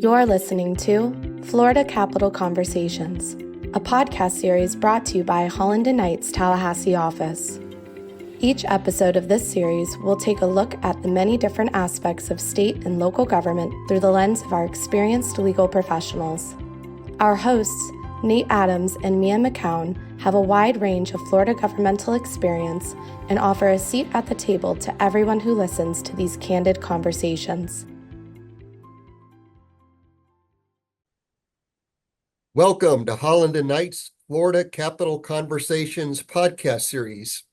You're listening to Florida Capital Conversations, a podcast series brought to you by Holland Knight's Tallahassee office. Each episode of this series will take a look at the many different aspects of state and local government through the lens of our experienced legal professionals. Our hosts, Nate Adams and Mia McKown, have a wide range of Florida governmental experience and offer a seat at the table to everyone who listens to these candid conversations. Welcome to Holland Knight's Florida Capital Conversations podcast series.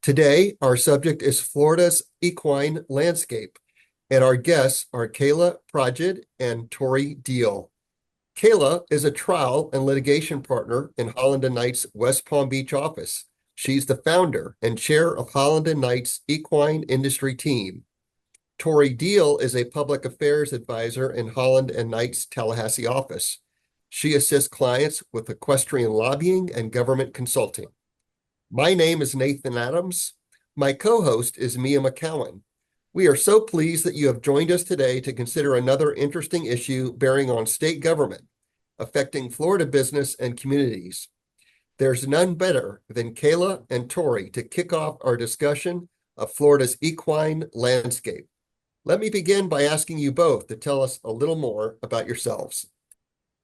Today, our subject is Florida's equine landscape, and our guests are Kayla, Pragid, and Tori Deal. Kayla is a trial and litigation partner in Holland Knight's West Palm Beach office. She's the founder and chair of Holland Knight's equine industry team. Tori Deal is a public affairs advisor in Holland Knight's Tallahassee office. She assists clients with equestrian lobbying and government consulting. My name is Nathan Adams. My co-host is Mia McKown. We are so pleased that you have joined us today to consider another interesting issue bearing on state government, affecting Florida business and communities. There's none better than Kayla and Tori to kick off our discussion of Florida's equine landscape. Let me begin by asking you both to tell us a little more about yourselves.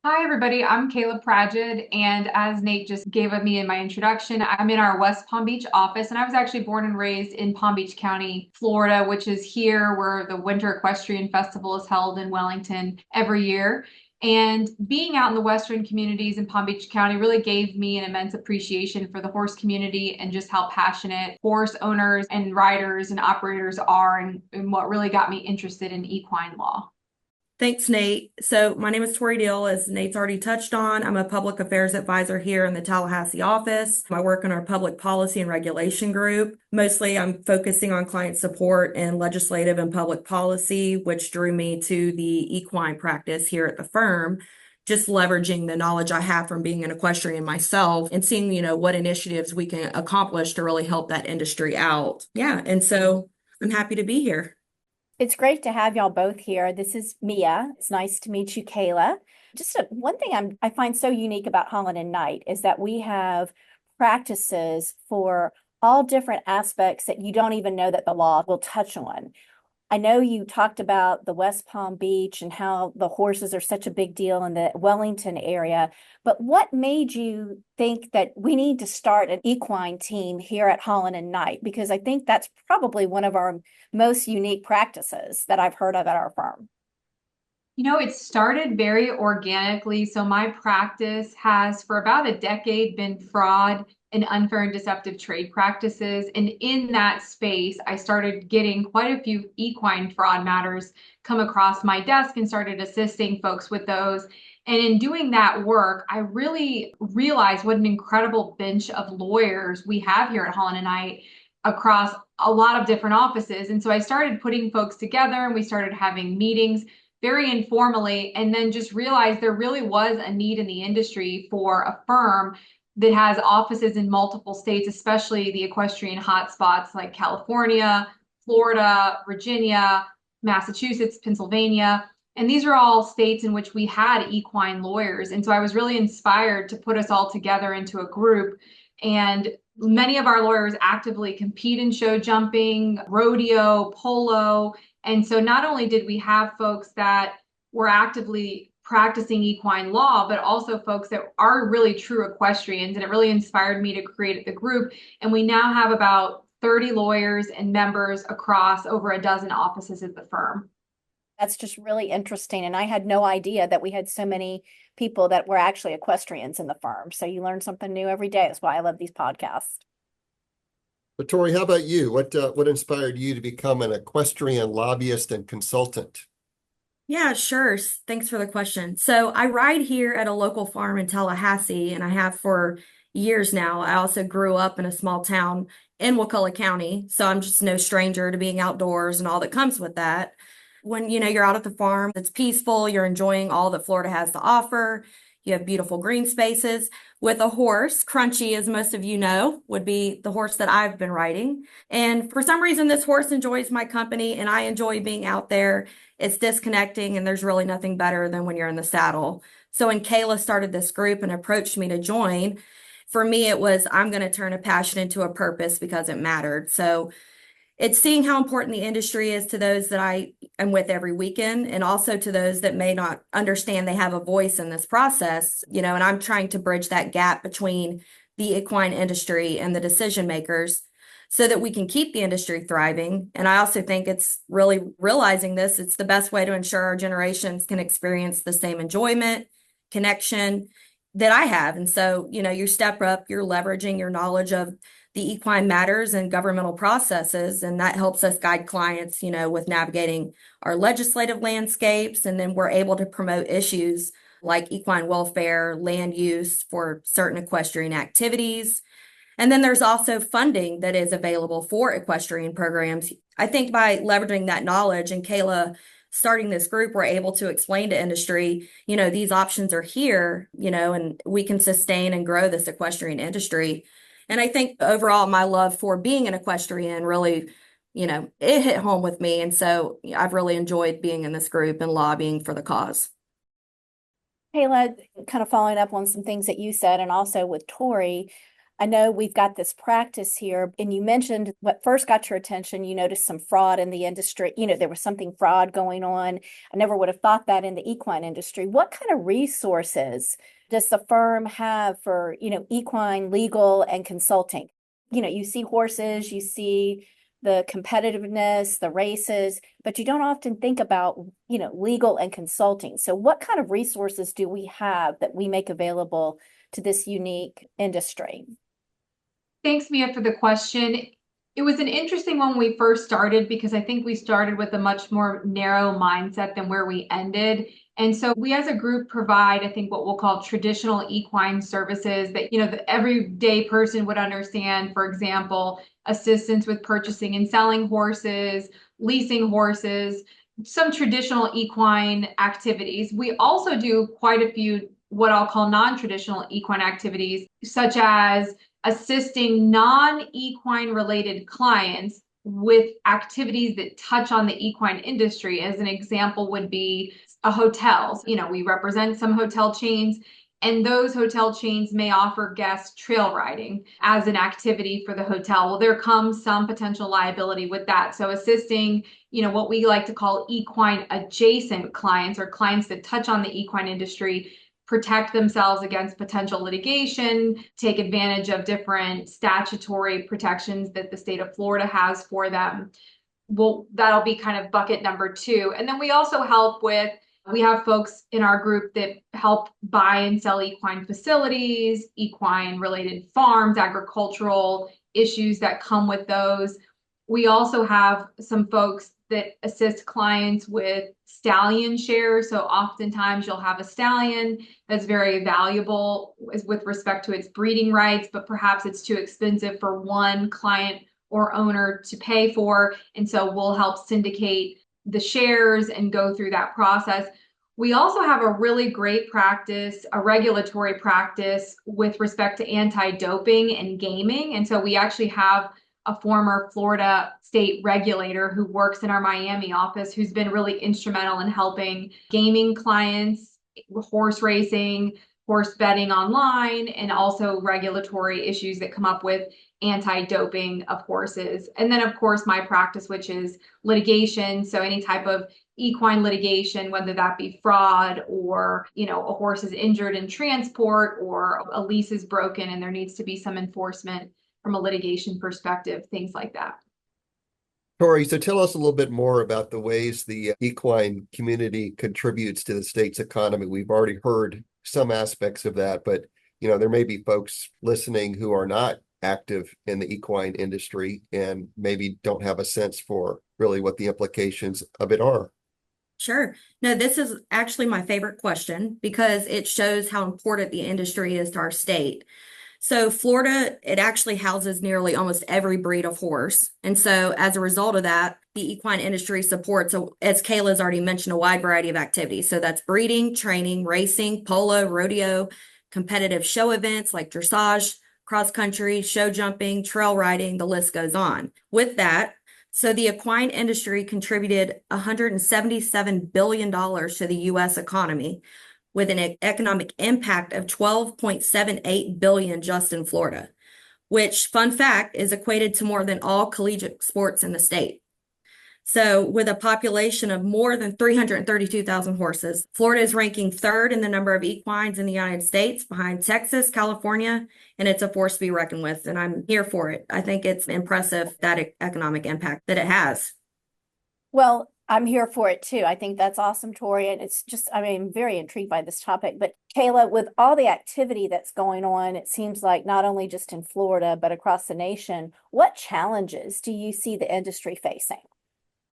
Hi, everybody. I'm Kayla Pragid, and as Nate just gave me in my introduction, I'm in our West Palm Beach office, and I was actually born and raised in Palm Beach County, Florida, which is here where the Winter Equestrian Festival is held in Wellington every year. And being out in the Western communities in Palm Beach County really gave me an immense appreciation for the horse community and just how passionate horse owners and riders and operators are, and what really got me interested in equine law. Thanks, Nate. So my name is Tori Deal, as Nate's already touched on. I'm a public affairs advisor here in the Tallahassee office. I work in our public policy and regulation group. Mostly I'm focusing on client support and legislative and public policy, which drew me to the equine practice here at the firm, just leveraging the knowledge I have from being an equestrian myself and seeing, what initiatives we can accomplish to really help that industry out. Yeah, and so I'm happy to be here. It's great to have y'all both here. This is Mia. It's nice to meet you, Kayla. One thing I find so unique about Holland Knight is that we have practices for all different aspects that you don't even know that the law will touch on. I know you talked about the West Palm Beach and how the horses are such a big deal in the Wellington area, but what made you think that we need to start an equine team here at Holland Knight? Because I think that's probably one of our most unique practices that I've heard of at our firm. It started very organically. So my practice has for about a decade been fraud and unfair and deceptive trade practices. And in that space, I started getting quite a few equine fraud matters come across my desk and started assisting folks with those. And in doing that work, I really realized what an incredible bench of lawyers we have here at Holland Knight across a lot of different offices. And so I started putting folks together and we started having meetings very informally, and then just realized there really was a need in the industry for a firm that has offices in multiple states, especially the equestrian hotspots like California, Florida, Virginia, Massachusetts, Pennsylvania. And these are all states in which we had equine lawyers. And so I was really inspired to put us all together into a group. And many of our lawyers actively compete in show jumping, rodeo, polo. And so not only did we have folks that were actively practicing equine law, but also folks that are really true equestrians. And it really inspired me to create the group. And we now have about 30 lawyers and members across over a dozen offices at the firm. That's just really interesting. And I had no idea that we had so many people that were actually equestrians in the firm. So you learn something new every day. That's why I love these podcasts. But Tori, how about you? What inspired you to become an equestrian lobbyist and consultant? Yeah, sure. Thanks for the question. So I ride here at a local farm in Tallahassee, and I have for years now. I also grew up in a small town in Wakulla County, so I'm just no stranger to being outdoors and all that comes with that. When, you're out at the farm, it's peaceful, you're enjoying all that Florida has to offer. You have beautiful green spaces with a horse. Crunchy, as most of you know, would be the horse that I've been riding. And for some reason, this horse enjoys my company and I enjoy being out there. It's disconnecting and there's really nothing better than when you're in the saddle. So when Kayla started this group and approached me to join, for me, it was, I'm going to turn a passion into a purpose because it mattered. So it's seeing how important the industry is to those that I am with every weekend, and also to those that may not understand they have a voice in this process, and I'm trying to bridge that gap between the equine industry and the decision makers so that we can keep the industry thriving. And I also think it's really realizing this, it's the best way to ensure our generations can experience the same enjoyment, connection that I have. And so, you step up, you're leveraging your knowledge of the equine matters and governmental processes, and that helps us guide clients, with navigating our legislative landscapes. And then we're able to promote issues like equine welfare, land use for certain equestrian activities. And then there's also funding that is available for equestrian programs. I think by leveraging that knowledge, and Kayla starting this group, we're able to explain to industry, these options are here, and we can sustain and grow this equestrian industry. And I think overall, my love for being an equestrian really, it hit home with me. And so I've really enjoyed being in this group and lobbying for the cause. Kayla, kind of following up on some things that you said, and also with Tori, I know we've got this practice here, and you mentioned what first got your attention. You noticed some fraud in the industry. There was something fraud going on. I never would have thought that in the equine industry. What kind of resources does the firm have for, equine legal and consulting? You see horses, you see the competitiveness, the races, but you don't often think about, legal and consulting. So what kind of resources do we have that we make available to this unique industry? Thanks, Mia, for the question. It was an interesting one when we first started because I think we started with a much more narrow mindset than where we ended. And so we as a group provide, I think, what we'll call traditional equine services that, the everyday person would understand. For example, assistance with purchasing and selling horses, leasing horses, some traditional equine activities. We also do quite a few what I'll call non-traditional equine activities, such as assisting non-equine related clients with activities that touch on the equine industry. As an example would be a hotel. We represent some hotel chains, and those hotel chains may offer guests trail riding as an activity for the hotel. Well, there comes some potential liability with that. So assisting, what we like to call equine adjacent clients, or clients that touch on the equine industry, protect themselves against potential litigation, take advantage of different statutory protections that the state of Florida has for them. Well, that'll be kind of bucket number 2. And then we also help with, we have folks in our group that help buy and sell equine facilities, equine related farms, agricultural issues that come with those. We also have some folks that assist clients with stallion shares. So oftentimes you'll have a stallion that's very valuable with respect to its breeding rights, but perhaps it's too expensive for one client or owner to pay for. And so we'll help syndicate the shares and go through that process. We also have a really great practice, a regulatory practice with respect to anti-doping and gaming. And so we actually have a former Florida state regulator who works in our Miami office, who's been really instrumental in helping gaming clients, horse racing, horse betting online, and also regulatory issues that come up with anti-doping of horses. And then, of course, my practice, which is litigation. So any type of equine litigation, whether that be fraud or, a horse is injured in transport or a lease is broken and there needs to be some enforcement from a litigation perspective, things like that. Tori, so tell us a little bit more about the ways the equine community contributes to the state's economy. We've already heard some aspects of that, but there may be folks listening who are not active in the equine industry and maybe don't have a sense for really what the implications of it are. Sure. No, this is actually my favorite question because it shows how important the industry is to our state. So Florida, it actually houses nearly almost every breed of horse. And so as a result of that, the equine industry supports, as Kayla's already mentioned, a wide variety of activities. So that's breeding, training, racing, polo, rodeo, competitive show events like dressage, cross country, show jumping, trail riding, the list goes on. With that, so the equine industry contributed $177 billion to the U.S. economy, with an economic impact of $12.78 billion just in Florida, which, fun fact, is equated to more than all collegiate sports in the state. So with a population of more than 332,000 horses, Florida is ranking third in the number of equines in the United States, behind Texas, California, and it's a force to be reckoned with, and I'm here for it. I think it's impressive, that economic impact that it has. Well, I'm here for it too. I think that's awesome, Tori. And it's just, I mean, I'm very intrigued by this topic. But Kayla, with all the activity that's going on, it seems like not only just in Florida, but across the nation, what challenges do you see the industry facing?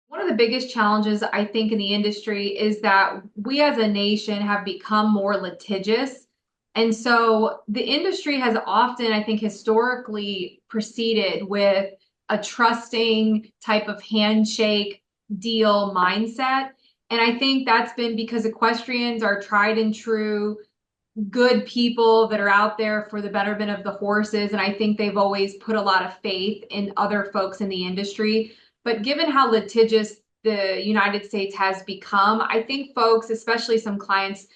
One of the biggest challenges, I think, in the industry is that we as a nation have become more litigious. And so the industry has often, I think, historically proceeded with a trusting type of handshake deal mindset. And I think that's been because equestrians are tried and true, good people that are out there for the betterment of the horses. And I think they've always put a lot of faith in other folks in the industry. But given how litigious the United States has become, I think folks, especially some clients,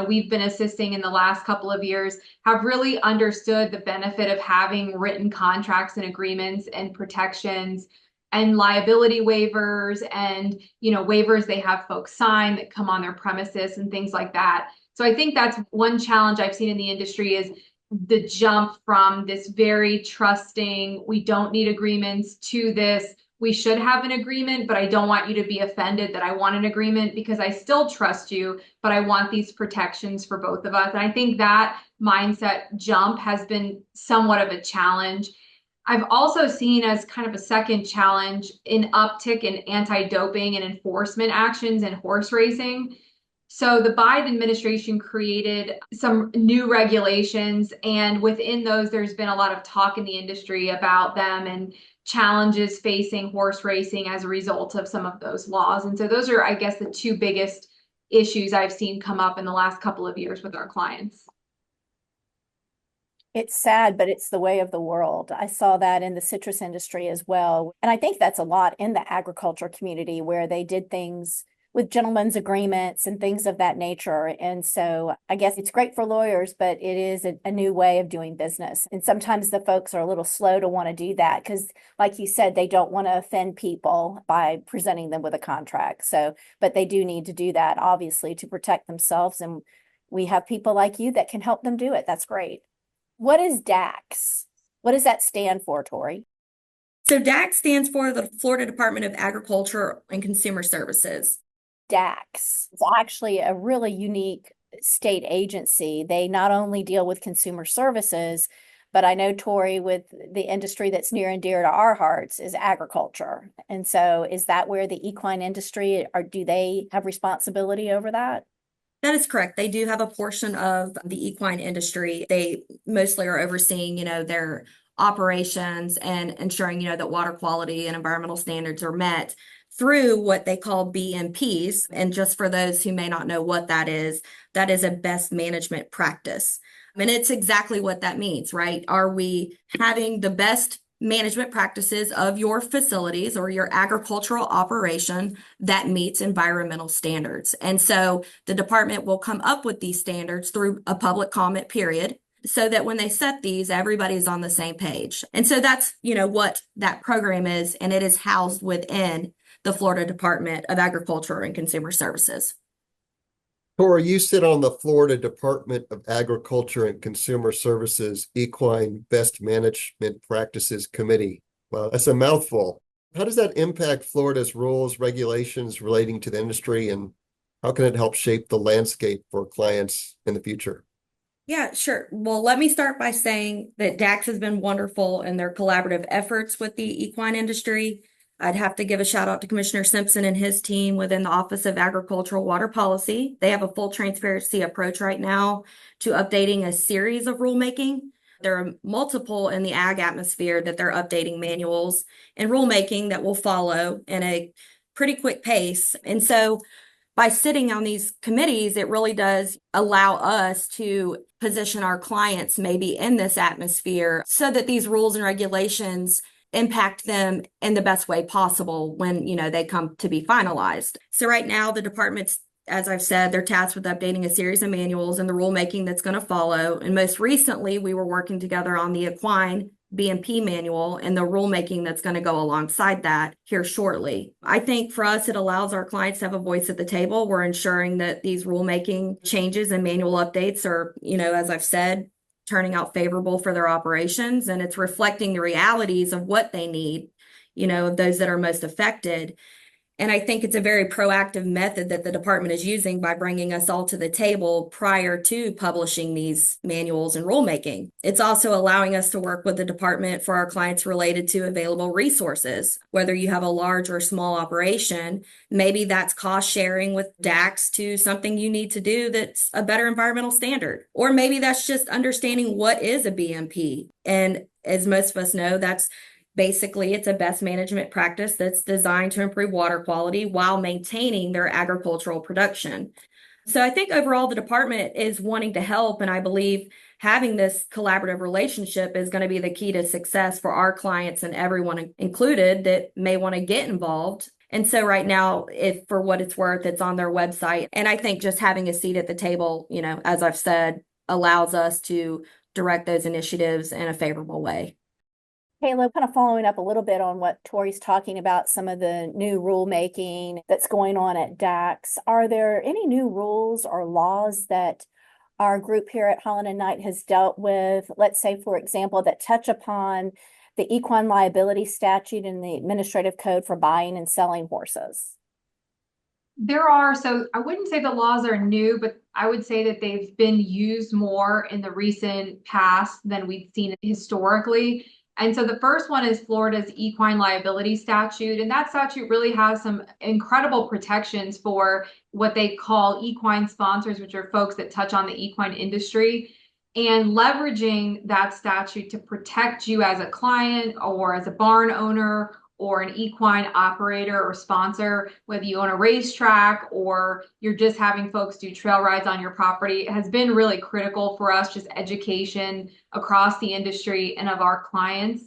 we've been assisting in the last couple of years, have really understood the benefit of having written contracts and agreements and protections and liability waivers and, waivers they have folks sign that come on their premises and things like that. So I think that's one challenge I've seen in the industry, is the jump from this very trusting, we don't need agreements, to this, we should have an agreement, but I don't want you to be offended that I want an agreement, because I still trust you, but I want these protections for both of us. And I think that mindset jump has been somewhat of a challenge. I've also seen as kind of a second challenge an uptick in anti-doping and enforcement actions in horse racing. So the Biden administration created some new regulations, and within those, there's been a lot of talk in the industry about them and challenges facing horse racing as a result of some of those laws. And so those are, I guess, the two biggest issues I've seen come up in the last couple of years with our clients. It's sad, but it's the way of the world. I saw that in the citrus industry as well. And I think that's a lot in the agriculture community, where they did things with gentlemen's agreements and things of that nature. And so I guess it's great for lawyers, but it is a new way of doing business. And sometimes the folks are a little slow to want to do that because, like you said, they don't want to offend people by presenting them with a contract. So, but they do need to do that, obviously, to protect themselves. And we have people like you that can help them do it. That's great. What is FDACS? What does that stand for, Tori? So FDACS stands for the Florida Department of Agriculture and Consumer Services. FDACS is actually a really unique state agency. They not only deal with consumer services, but I know, Tori, with the industry that's near and dear to our hearts is agriculture. And so is that where the equine industry, or do they have responsibility over that? That is correct. They do have a portion of the equine industry. They mostly are overseeing, their operations and ensuring, that water quality and environmental standards are met through what they call BMPs. And just for those who may not know what that is a best management practice. And it's exactly what that means, right? Are we having the best management practices of your facilities or your agricultural operation that meets environmental standards? And so the department will come up with these standards through a public comment period, so that when they set these, everybody's on the same page. And so that's, what that program is, and it is housed within the Florida Department of Agriculture and Consumer Services. Tori, you sit on the Florida Department of Agriculture and Consumer Services Equine Best Management Practices Committee. Well, that's a mouthful. How does that impact Florida's rules, regulations relating to the industry, and how can it help shape the landscape for clients in the future? Yeah, sure. Well, let me start by saying that FDACS has been wonderful in their collaborative efforts with the equine industry. I'd have to give a shout out to Commissioner Simpson and his team within the Office of Agricultural Water Policy. They have a full transparency approach right now to updating a series of rulemaking. There are multiple in the ag atmosphere that they're updating manuals and rulemaking that will follow in a pretty quick pace. And so by sitting on these committees, it really does allow us to position our clients maybe in this atmosphere so that these rules and regulations impact them in the best way possible when, they come to be finalized. So right now, the department's, as I've said, they're tasked with updating a series of manuals and the rulemaking that's going to follow. And most recently, we were working together on the Equine BMP manual and the rulemaking that's going to go alongside that here shortly. I think for us, it allows our clients to have a voice at the table. We're ensuring that these rulemaking changes and manual updates are, as I've said, turning out favorable for their operations. And it's reflecting the realities of what they need, of those that are most affected. And I think it's a very proactive method that the department is using by bringing us all to the table prior to publishing these manuals and rulemaking. It's also allowing us to work with the department for our clients related to available resources. Whether you have a large or small operation, maybe that's cost sharing with FDACS to something you need to do that's a better environmental standard. Or maybe that's just understanding what is a BMP. And as most of us know, basically, it's a best management practice that's designed to improve water quality while maintaining their agricultural production. So I think overall the department is wanting to help, and I believe having this collaborative relationship is going to be the key to success for our clients and everyone included that may want to get involved. And so right now, if for what it's worth, it's on their website. And I think just having a seat at the table, as I've said, allows us to direct those initiatives in a favorable way. Kayla, kind of following up a little bit on what Tori's talking about, some of the new rulemaking that's going on at FDACS. Are there any new rules or laws that our group here at Holland Knight has dealt with, let's say, for example, that touch upon the equine liability statute and the administrative code for buying and selling horses? There are, so I wouldn't say the laws are new, but I would say that they've been used more in the recent past than we've seen historically. And so the first one is Florida's equine liability statute. And that statute really has some incredible protections for what they call equine sponsors, which are folks that touch on the equine industry. And leveraging that statute to protect you as a client or as a barn owner or an equine operator or sponsor, whether you own a racetrack or you're just having folks do trail rides on your property, has been really critical for us, just education across the industry and of our clients.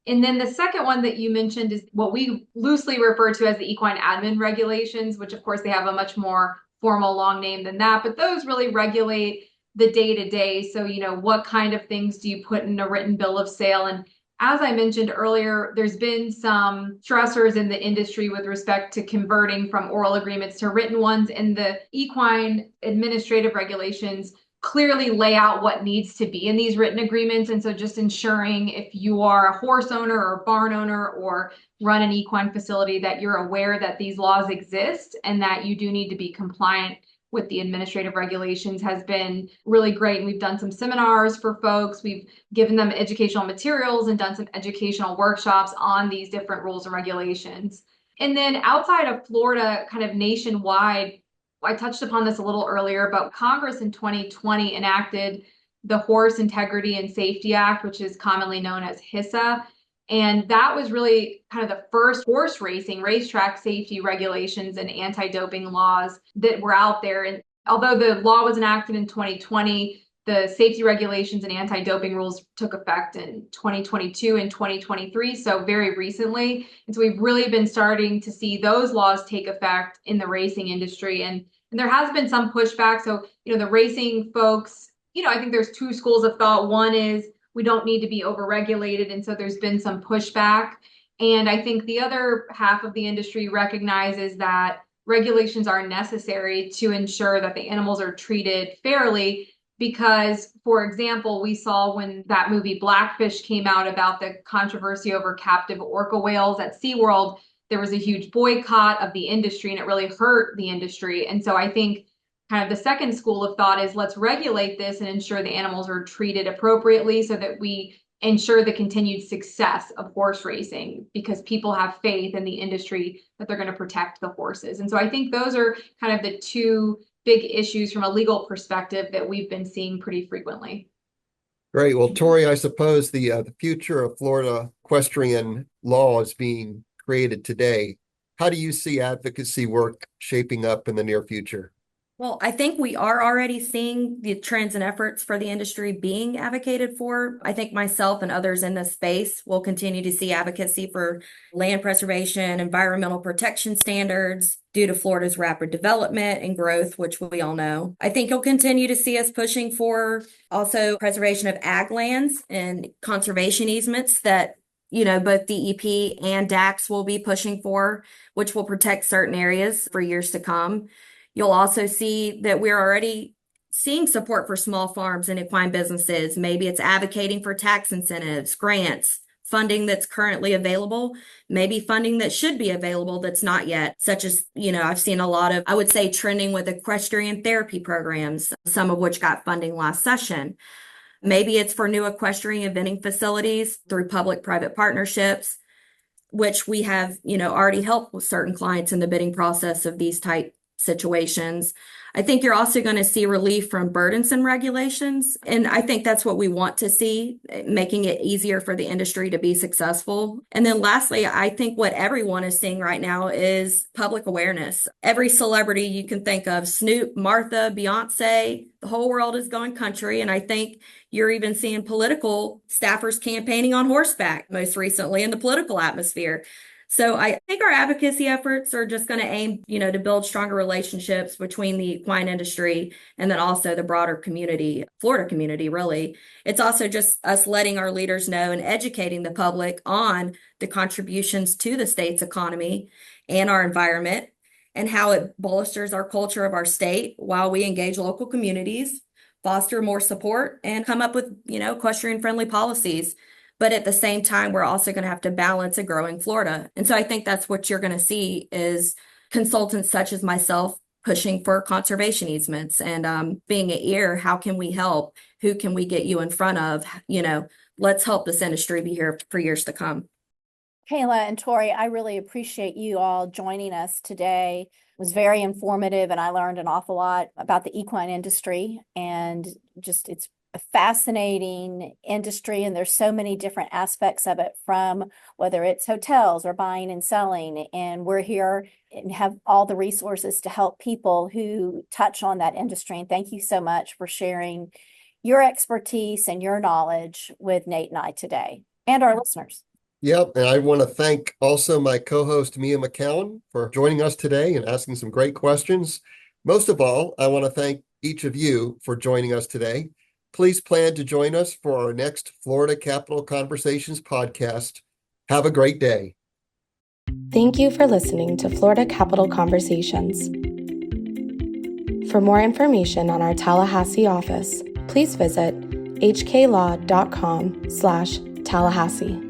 And then the second one that you mentioned is what we loosely refer to as the equine admin regulations, which of course they have a much more formal long name than that, but those really regulate the day-to-day. So, what kind of things do you put in a written bill of sale? And as I mentioned earlier, there's been some stressors in the industry with respect to converting from oral agreements to written ones, and the equine administrative regulations clearly lay out what needs to be in these written agreements. And so just ensuring if you are a horse owner or barn owner or run an equine facility that you're aware that these laws exist and that you do need to be compliant with the administrative regulations has been really great. And we've done some seminars for folks. We've given them educational materials and done some educational workshops on these different rules and regulations. And then outside of Florida, kind of nationwide, I touched upon this a little earlier, but Congress in 2020 enacted the Horse Integrity and Safety Act, which is commonly known as HISA. And that was really kind of the first horse racing, racetrack safety regulations and anti-doping laws that were out there. And although the law was enacted in 2020, the safety regulations and anti-doping rules took effect in 2022 and 2023, so very recently. And so we've really been starting to see those laws take effect in the racing industry. And there has been some pushback. So, the racing folks, I think there's two schools of thought. One is we don't need to be overregulated. And so there's been some pushback. And I think the other half of the industry recognizes that regulations are necessary to ensure that the animals are treated fairly. Because, for example, we saw when that movie Blackfish came out about the controversy over captive orca whales at SeaWorld, there was a huge boycott of the industry and it really hurt the industry. And so I think kind of the second school of thought is let's regulate this and ensure the animals are treated appropriately so that we ensure the continued success of horse racing, because people have faith in the industry that they're going to protect the horses. And so I think those are kind of the two big issues from a legal perspective that we've been seeing pretty frequently. Great. Well, Tori, I suppose the future of Florida equestrian law is being created today. How do you see advocacy work shaping up in the near future? Well, I think we are already seeing the trends and efforts for the industry being advocated for. I think myself and others in this space will continue to see advocacy for land preservation, environmental protection standards due to Florida's rapid development and growth, which we all know. I think you'll continue to see us pushing for also preservation of ag lands and conservation easements that both DEP and DACS will be pushing for, which will protect certain areas for years to come. You'll also see that we're already seeing support for small farms and equine businesses. Maybe it's advocating for tax incentives, grants, funding that's currently available, maybe funding that should be available that's not yet, such as, I've seen a lot of, I would say, trending with equestrian therapy programs, some of which got funding last session. Maybe it's for new equestrian eventing facilities through public-private partnerships, which we have, already helped with certain clients in the bidding process of these type situations. I think you're also going to see relief from burdensome regulations. And I think that's what we want to see, making it easier for the industry to be successful. And then lastly, I think what everyone is seeing right now is public awareness. Every celebrity you can think of, Snoop, Martha, Beyonce, the whole world is going country. And I think you're even seeing political staffers campaigning on horseback most recently in the political atmosphere. So I think our advocacy efforts are just going to aim, to build stronger relationships between the equine industry and then also the broader community, Florida community, really. It's also just us letting our leaders know and educating the public on the contributions to the state's economy and our environment and how it bolsters our culture of our state while we engage local communities, foster more support, and come up with, equestrian-friendly policies. But at the same time, we're also going to have to balance a growing Florida. And so I think that's what you're going to see is consultants such as myself pushing for conservation easements and being an ear. How can we help? Who can we get you in front of? Let's help this industry be here for years to come. Kayla and Tori, I really appreciate you all joining us today. It was very informative and I learned an awful lot about the equine industry and just it's a fascinating industry, and there's so many different aspects of it, from whether it's hotels or buying and selling, and we're here and have all the resources to help people who touch on that industry. And thank you so much for sharing your expertise and your knowledge with Nate and I today and our listeners. Yep, and I want to thank also my co-host Mia McKown for joining us today and asking some great questions. Most of all, I want to thank each of you for joining us today. Please plan to join us for our next Florida Capital Conversations podcast. Have a great day. Thank you for listening to Florida Capital Conversations. For more information on our Tallahassee office, please visit hklaw.com/Tallahassee.